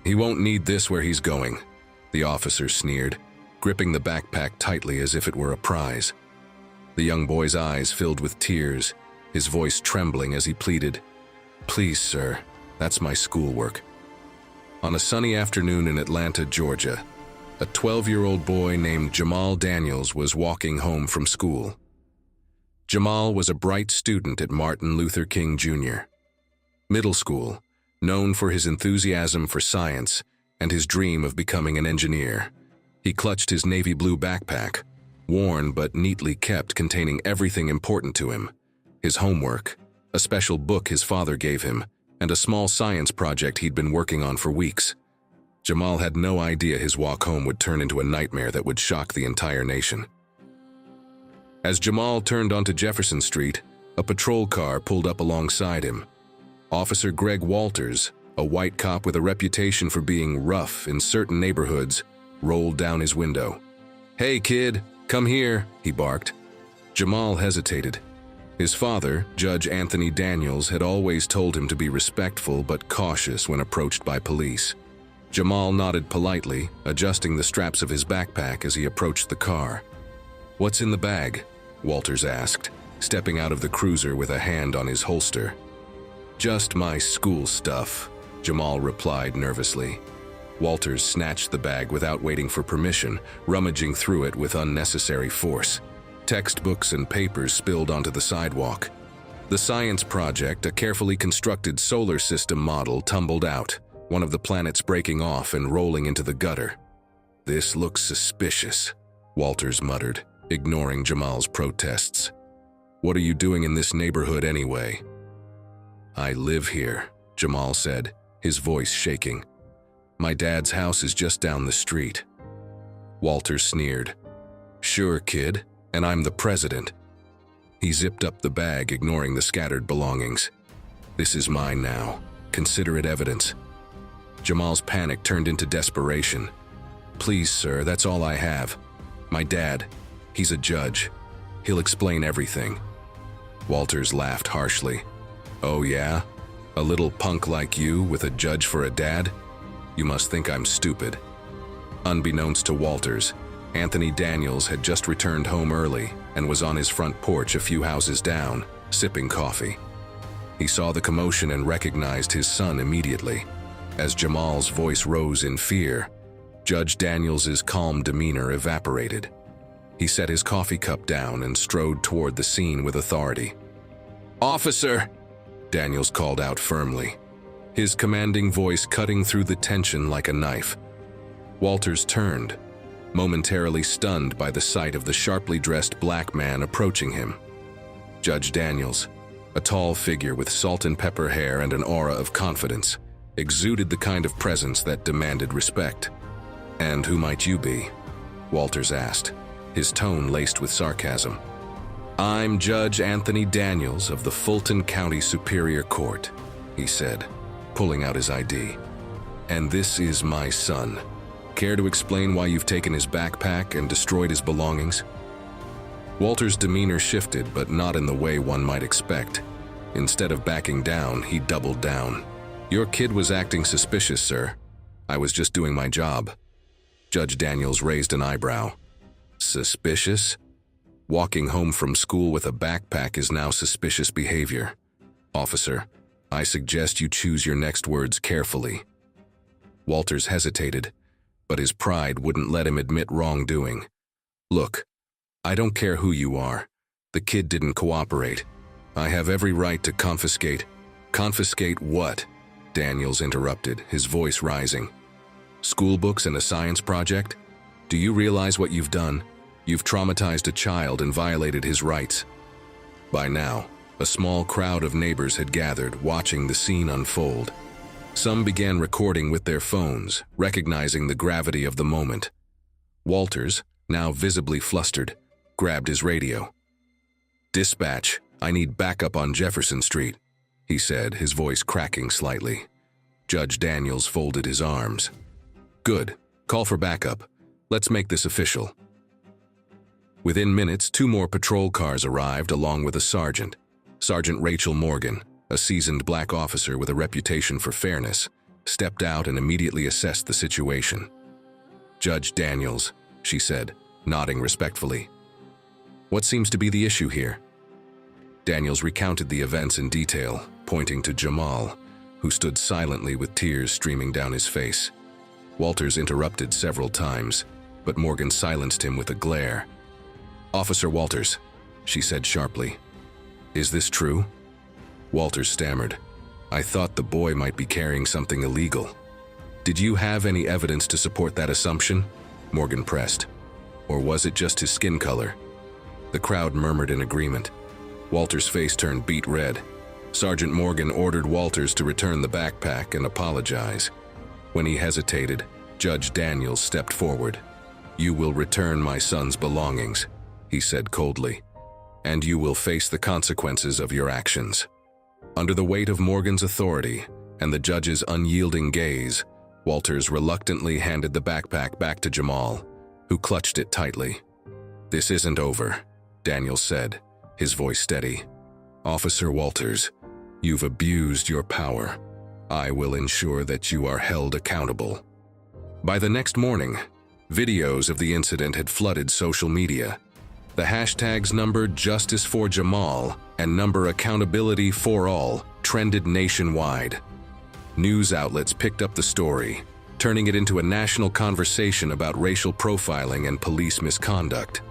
He won't need this where he's going, the officer sneered, gripping the backpack tightly as if it were a prize. The young boy's eyes filled with tears, his voice trembling as he pleaded, "Please, sir, that's my schoolwork." On a sunny afternoon in Atlanta, Georgia, a 12-year-old boy named Jamal Daniels was walking home from school. Jamal was a bright student at Martin Luther King Jr. Middle School, known for his enthusiasm for science and his dream of becoming an engineer. He clutched his navy blue backpack, worn but neatly kept, containing everything important to him: his homework, a special book his father gave him, and a small science project he'd been working on for weeks. Jamal had no idea his walk home would turn into a nightmare that would shock the entire nation. As Jamal turned onto Jefferson Street, a patrol car pulled up alongside him. Officer Greg Walters, a white cop with a reputation for being rough in certain neighborhoods, rolled down his window. "Hey, kid, come here," he barked. Jamal hesitated. His father, Judge Anthony Daniels, had always told him to be respectful but cautious when approached by police. Jamal nodded politely, adjusting the straps of his backpack as he approached the car. "What's in the bag?" Walters asked, stepping out of the cruiser with a hand on his holster. "Just my school stuff," Jamal replied nervously. Walters snatched the bag without waiting for permission, rummaging through it with unnecessary force. Textbooks and papers spilled onto the sidewalk. The science project, a carefully constructed solar system model, tumbled out, one of the planets breaking off and rolling into the gutter. "This looks suspicious," Walters muttered, ignoring Jamal's protests. "What are you doing in this neighborhood anyway?" "I live here," Jamal said, his voice shaking. "My dad's house is just down the street." Walters sneered. "Sure, kid, and I'm the president." He zipped up the bag, ignoring the scattered belongings. "This is mine now. Consider it evidence." Jamal's panic turned into desperation. "Please, sir, that's all I have. My dad, he's a judge. He'll explain everything." Walters laughed harshly. "Oh yeah? A little punk like you with a judge for a dad? You must think I'm stupid." Unbeknownst to Walters, Anthony Daniels had just returned home early and was on his front porch a few houses down, sipping coffee. He saw the commotion and recognized his son immediately. As Jamal's voice rose in fear, Judge Daniels's calm demeanor evaporated. He set his coffee cup down and strode toward the scene with authority. "Officer!" Daniels called out firmly, his commanding voice cutting through the tension like a knife. Walters turned, momentarily stunned by the sight of the sharply dressed black man approaching him. Judge Daniels, a tall figure with salt and pepper hair and an aura of confidence, exuded the kind of presence that demanded respect. "And who might you be?" Walters asked, his tone laced with sarcasm. "I'm Judge Anthony Daniels of the Fulton County Superior Court," he said, pulling out his ID. "And this is my son. Care to explain why you've taken his backpack and destroyed his belongings?" Walter's demeanor shifted, but not in the way one might expect. Instead of backing down, he doubled down. "Your kid was acting suspicious, sir. I was just doing my job." Judge Daniels raised an eyebrow. "Suspicious? Walking home from school with a backpack is now suspicious behavior. Officer, I suggest you choose your next words carefully." Walters hesitated, but his pride wouldn't let him admit wrongdoing. "Look, I don't care who you are. The kid didn't cooperate. I have every right to confiscate." "Confiscate what?" Daniels interrupted, his voice rising. "School books and a science project? Do you realize what you've done? You've traumatized a child and violated his rights." By now, a small crowd of neighbors had gathered, watching the scene unfold. Some began recording with their phones, recognizing the gravity of the moment. Walters, now visibly flustered, grabbed his radio. "Dispatch, I need backup on Jefferson Street," he said, his voice cracking slightly. Judge Daniels folded his arms. "Good. Call for backup. Let's make this official." Within minutes, 2 more patrol cars arrived along with a sergeant. Sergeant Rachel Morgan, a seasoned black officer with a reputation for fairness. stepped out and immediately assessed the situation. "Judge Daniels," she said, nodding respectfully. "What seems to be the issue here?" Daniels recounted the events in detail, pointing to Jamal, who stood silently with tears streaming down his face. Walters interrupted several times, but Morgan silenced him with a glare. "Officer Walters," she said sharply. "Is this true?" Walters stammered. "I thought the boy might be carrying something illegal." "Did you have any evidence to support that assumption?" Morgan pressed. "Or was it just his skin color?" The crowd murmured in agreement. Walters' face turned beet red. Sergeant Morgan ordered Walters to return the backpack and apologize. When he hesitated, Judge Daniels stepped forward. "You will return my son's belongings," he said coldly, "and you will face the consequences of your actions." Under the weight of Morgan's authority and the judge's unyielding gaze, Walters reluctantly handed the backpack back to Jamal, who clutched it tightly. "This isn't over," Daniels said, his voice steady. "Officer Walters, you've abused your power. I will ensure that you are held accountable." By the next morning, videos of the incident had flooded social media. The hashtags number Justice for Jamal and number Accountability for All trended nationwide. News outlets picked up the story, turning it into a national conversation about racial profiling and police misconduct.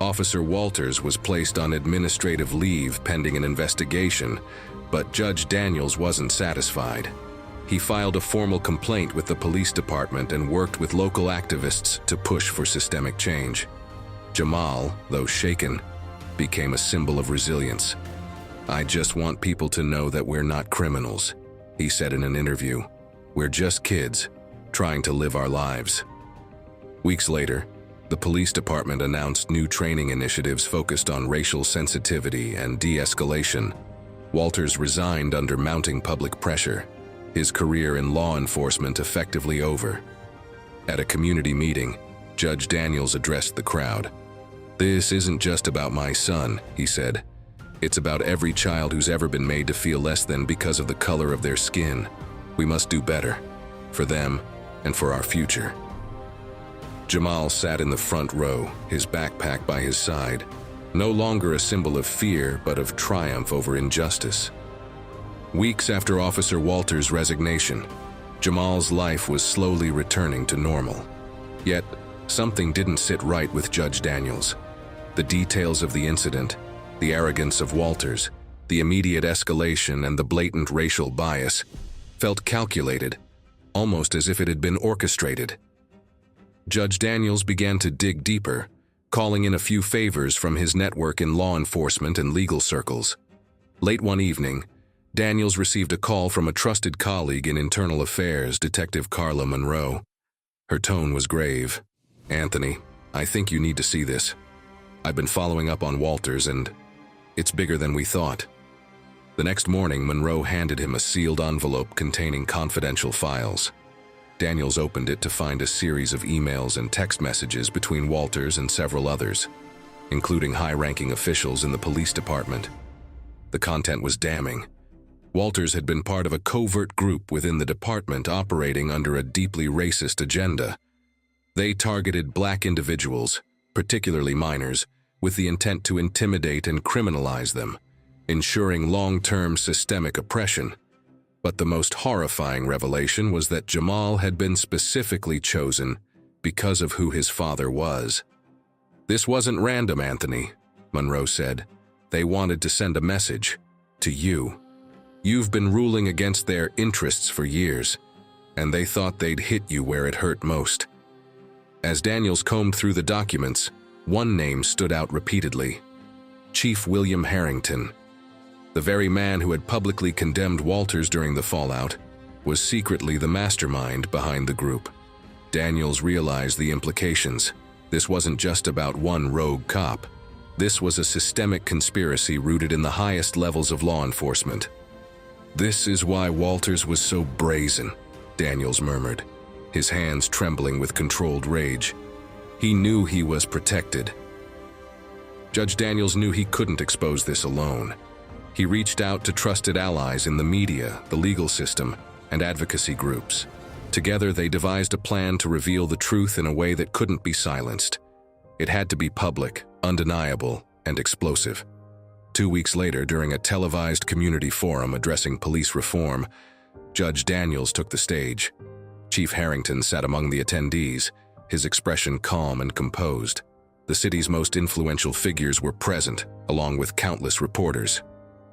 Officer Walters was placed on administrative leave pending an investigation, but Judge Daniels wasn't satisfied. He filed a formal complaint with the police department and worked with local activists to push for systemic change. Jamal, though shaken, became a symbol of resilience. "I just want people to know that we're not criminals," he said in an interview. "We're just kids, trying to live our lives." Weeks later, the police department announced new training initiatives focused on racial sensitivity and de-escalation. Walters resigned under mounting public pressure, his career in law enforcement effectively over. At a community meeting, Judge Daniels addressed the crowd. "This isn't just about my son," he said. "It's about every child who's ever been made to feel less than because of the color of their skin. We must do better, for them and for our future." Jamal sat in the front row, his backpack by his side, no longer a symbol of fear but of triumph over injustice. Weeks after Officer Walters' resignation, Jamal's life was slowly returning to normal. Yet, something didn't sit right with Judge Daniels. The details of the incident, the arrogance of Walters, the immediate escalation, and the blatant racial bias felt calculated, almost as if it had been orchestrated. Judge Daniels began to dig deeper, calling in a few favors from his network in law enforcement and legal circles. Late one evening, Daniels received a call from a trusted colleague in internal affairs, Detective Carla Monroe. Her tone was grave. "Anthony, I think you need to see this. I've been following up on Walters, and it's bigger than we thought." The next morning, Monroe handed him a sealed envelope containing confidential files. Daniels opened it to find a series of emails and text messages between Walters and several others, including high-ranking officials in the police department. The content was damning. Walters had been part of a covert group within the department operating under a deeply racist agenda. They targeted black individuals, particularly minors, with the intent to intimidate and criminalize them, ensuring long-term systemic oppression. But the most horrifying revelation was that Jamal had been specifically chosen because of who his father was. "This wasn't random, Anthony," Monroe said. "They wanted to send a message to you. You've been ruling against their interests for years, and they thought they'd hit you where it hurt most." As Daniels combed through the documents, one name stood out repeatedly: Chief William Harrington. The very man who had publicly condemned Walters during the fallout was secretly the mastermind behind the group. Daniels realized the implications. This wasn't just about one rogue cop. This was a systemic conspiracy rooted in the highest levels of law enforcement. "This is why Walters was so brazen," Daniels murmured, his hands trembling with controlled rage. "He knew he was protected." Judge Daniels knew he couldn't expose this alone. He reached out to trusted allies in the media, the legal system, and advocacy groups. Together, they devised a plan to reveal the truth in a way that couldn't be silenced. It had to be public, undeniable, and explosive. 2 weeks later, during a televised community forum addressing police reform, Judge Daniels took the stage. Chief Harrington sat among the attendees, his expression calm and composed. The city's most influential figures were present, along with countless reporters.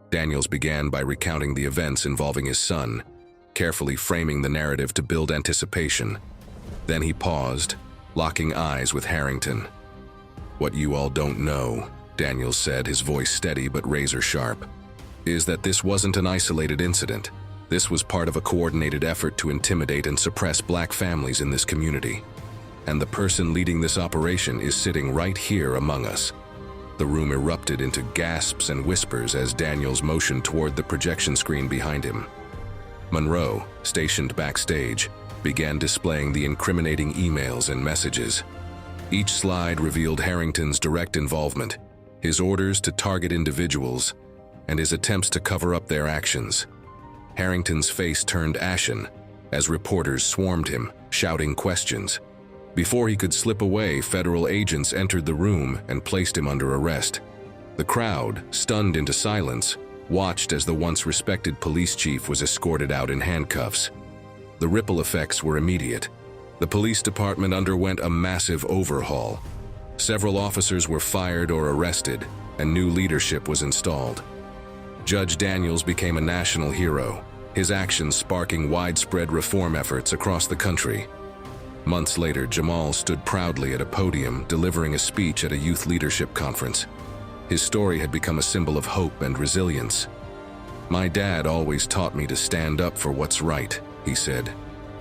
Daniels began by recounting the events involving his son, carefully framing the narrative to build anticipation. Then he paused, locking eyes with Harrington. "What you all don't know," Daniels said, his voice steady but razor-sharp, "is that this wasn't an isolated incident. This was part of a coordinated effort to intimidate and suppress black families in this community. And the person leading this operation is sitting right here among us." The room erupted into gasps and whispers as Daniels motioned toward the projection screen behind him. Monroe, stationed backstage, began displaying the incriminating emails and messages. Each slide revealed Harrington's direct involvement, his orders to target individuals, and his attempts to cover up their actions. Harrington's face turned ashen as reporters swarmed him, shouting questions. Before he could slip away, federal agents entered the room and placed him under arrest. The crowd, stunned into silence, watched as the once respected police chief was escorted out in handcuffs. The ripple effects were immediate. The police department underwent a massive overhaul. Several officers were fired or arrested, and new leadership was installed. Judge Daniels became a national hero, his actions sparking widespread reform efforts across the country. Months later, Jamal stood proudly at a podium delivering a speech at a youth leadership conference. His story had become a symbol of hope and resilience. "My dad always taught me to stand up for what's right," he said.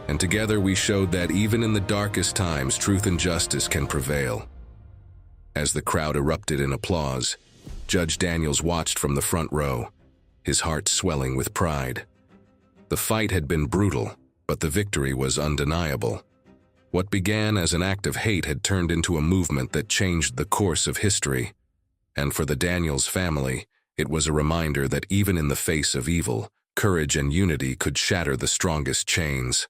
"And together we showed that even in the darkest times, truth and justice can prevail." As the crowd erupted in applause, Judge Daniels watched from the front row, his heart swelling with pride. The fight had been brutal, but the victory was undeniable. What began as an act of hate had turned into a movement that changed the course of history. And for the Daniels family, it was a reminder that even in the face of evil, courage and unity could shatter the strongest chains.